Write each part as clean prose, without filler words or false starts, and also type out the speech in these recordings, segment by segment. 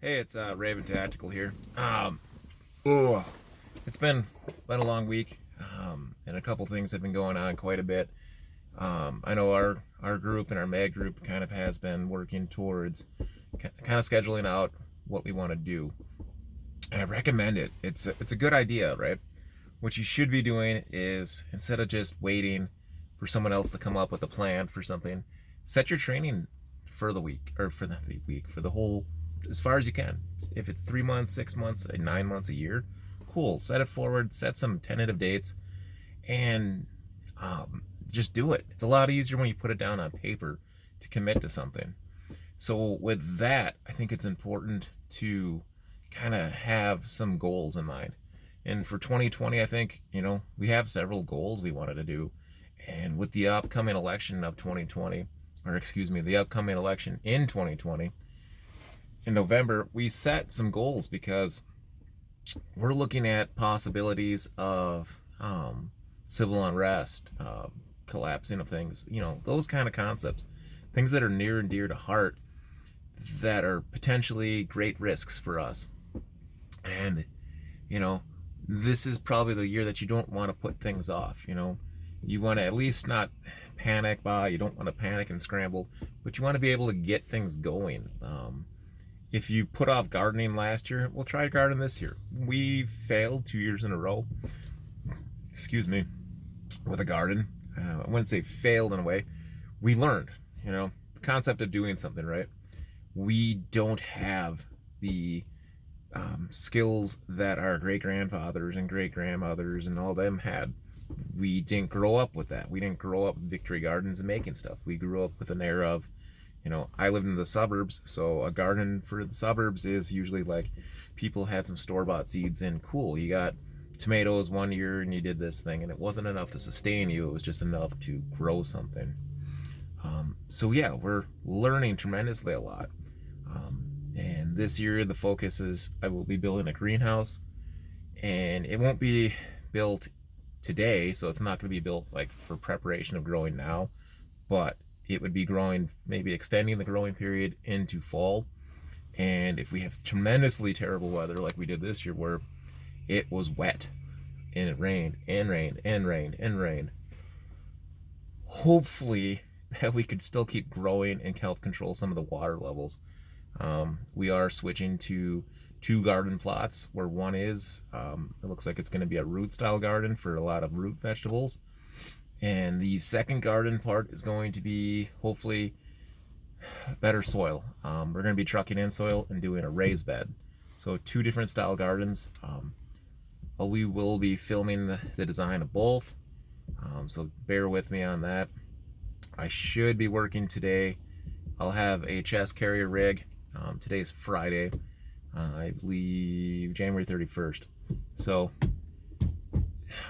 Hey, it's Raven Tactical here. Oh, it's been a long week, and a couple things have been going on quite a bit. I know our group and our mag group kind of has been working towards kind of scheduling out what we want to do, and I recommend it. It's a good idea, right? What you should be doing is instead of just waiting for someone else to come up with a plan for something, set your training for the week or for the week for the whole as far as you can. If it's 3 months, 6 months, 9 months, a year, cool. Set it forward, set some tentative dates, and just do it. It's a lot easier when you put it down on paper to commit to something. So with that, I think it's important to kind of have some goals in mind. And for 2020, I think, we have several goals we wanted to do. And with the upcoming election of 2020, or excuse me, the upcoming election in 2020, in November, we set some goals because we're looking at possibilities of civil unrest, collapsing of things, those kind of concepts, things that are near and dear to heart that are potentially great risks for us. And, this is probably the year that you don't want to put things off. You want to at least not panic you don't want to panic and scramble, but you want to be able to get things going. If you put off gardening last year, we'll try to garden this year. We failed 2 years in a row, excuse me, with a garden. I wouldn't say failed in a way. We learned, the concept of doing something, right? We don't have the skills that our great-grandfathers and great-grandmothers and all them had. We didn't grow up with that. We didn't grow up with victory gardens and making stuff. We grew up with an era of, I lived in the suburbs, so a garden for the suburbs is usually like people had some store-bought seeds and cool, you got tomatoes one year and you did this thing and it wasn't enough to sustain you, it was just enough to grow something. So yeah, we're learning tremendously a lot. And this year the focus is I will be building a greenhouse, and it won't be built today, so it's not going to be built like for preparation of growing now, but it would be growing, maybe extending the growing period into fall. And if we have tremendously terrible weather like we did this year where it was wet and it rained and rained and rained and rained, hopefully that we could still keep growing and help control some of the water levels. We are switching to 2 garden plots where one is, it looks like it's going to be a root style garden for a lot of root vegetables. And the second garden part is going to be hopefully better soil. We're going to be trucking in soil and doing a raised bed. So 2 different style gardens. We will be filming the design of both. So bear with me on that. I should be working today. I'll have a chest carrier rig. Today's Friday, I believe January 31st. So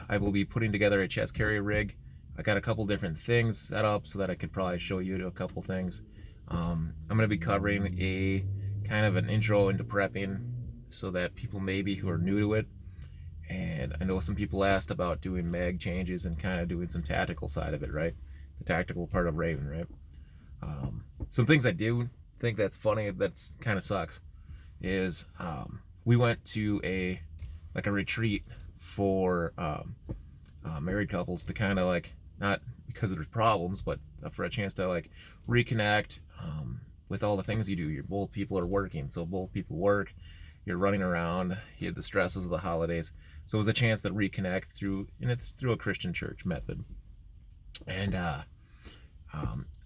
I will be putting together a chest carrier rig. I got a couple different things set up so that I could probably show you a couple things. I'm going to be covering a kind of an intro into prepping so that people maybe who are new to it, and I know some people asked about doing mag changes and kind of doing some tactical side of it, right? The tactical part of Raven, right? Some things I do think that's funny, that's kind of sucks, is we went to a retreat for married couples to kind of like, not because there's problems, but for a chance to like reconnect with all the things you do. Both people are working, so both people work, you're running around, you had the stresses of the holidays, so it was a chance to reconnect through a Christian church method. And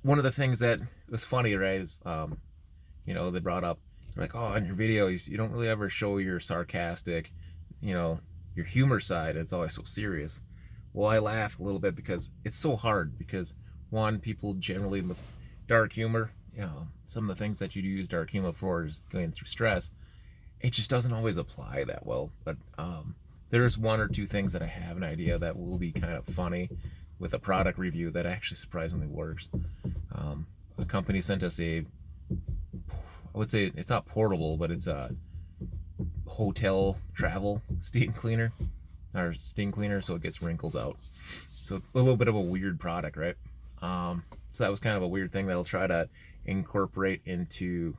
one of the things that was funny, right, is they brought up, like, oh, in your videos you don't really ever show your sarcastic, your humor side. It's always so serious. Well, I laugh a little bit because it's so hard, because one, people generally with dark humor, some of the things that you use dark humor for is going through stress. It just doesn't always apply that well. But there's 1 or 2 things that I have an idea that will be kind of funny with a product review that actually surprisingly works. The company sent us I would say it's not portable, but it's a hotel travel steam cleaner, so it gets wrinkles out. So it's a little bit of a weird product, right? So that was kind of a weird thing that I'll try to incorporate into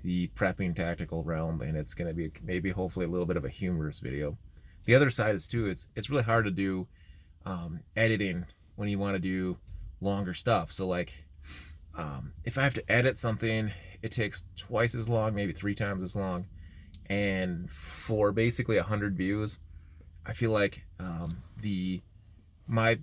the prepping tactical realm, and it's going to be maybe hopefully a little bit of a humorous video. The other side is too, it's really hard to do editing when you want to do longer stuff. So like if I have to edit something, it takes twice as long, maybe 3 times as long, and for basically 100 views, I feel like my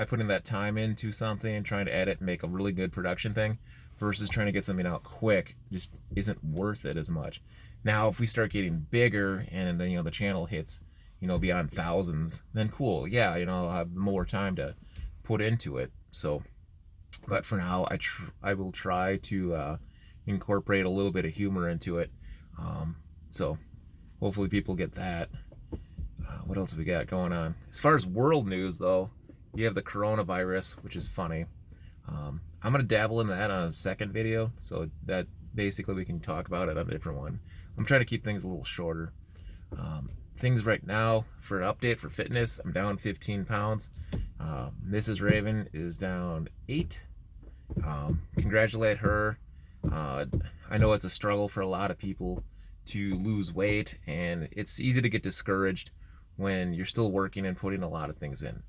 putting that time into something, trying to edit and make a really good production thing versus trying to get something out quick just isn't worth it as much. Now if we start getting bigger and then the channel hits beyond thousands, then cool, yeah, I'll have more time to put into it. So but for now I will try to incorporate a little bit of humor into it, so hopefully people get that. What else have we got going on? As far as world news, though, you have the coronavirus, which is funny. I'm going to dabble in that on a second video, so that basically we can talk about it on a different one. I'm trying to keep things a little shorter. Things right now, for an update for fitness, I'm down 15 pounds. Mrs. Raven is down 8. Congratulate her. I know it's a struggle for a lot of people to lose weight, and it's easy to get discouraged when you're still working and putting a lot of things in.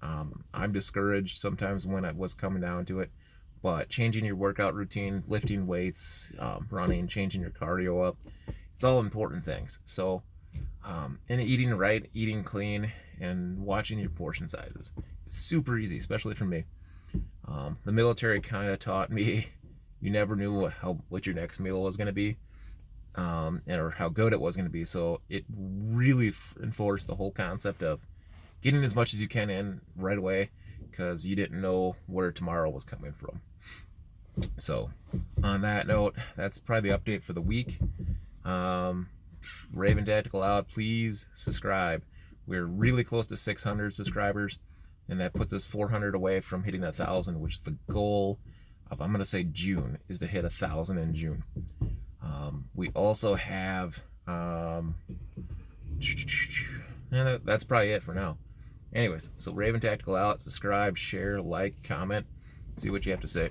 I'm discouraged sometimes when I was coming down to it, but changing your workout routine, lifting weights, running, changing your cardio up, it's all important things. So, and eating right, eating clean, and watching your portion sizes. It's super easy, especially for me. The military kind of taught me you never knew what your next meal was going to be. Or how good it was going to be. So it really enforced the whole concept of getting as much as you can in right away, because you didn't know where tomorrow was coming from. So on that note, that's probably the update for the week. Raven Tactical out. Please subscribe. We're really close to 600 subscribers, and that puts us 400 away from hitting 1,000, which is the goal of, I'm going to say June, is to hit 1,000 in June. We also have, and that's probably it for now. Anyways, so Raven Tactical out. Subscribe, share, like, comment, see what you have to say.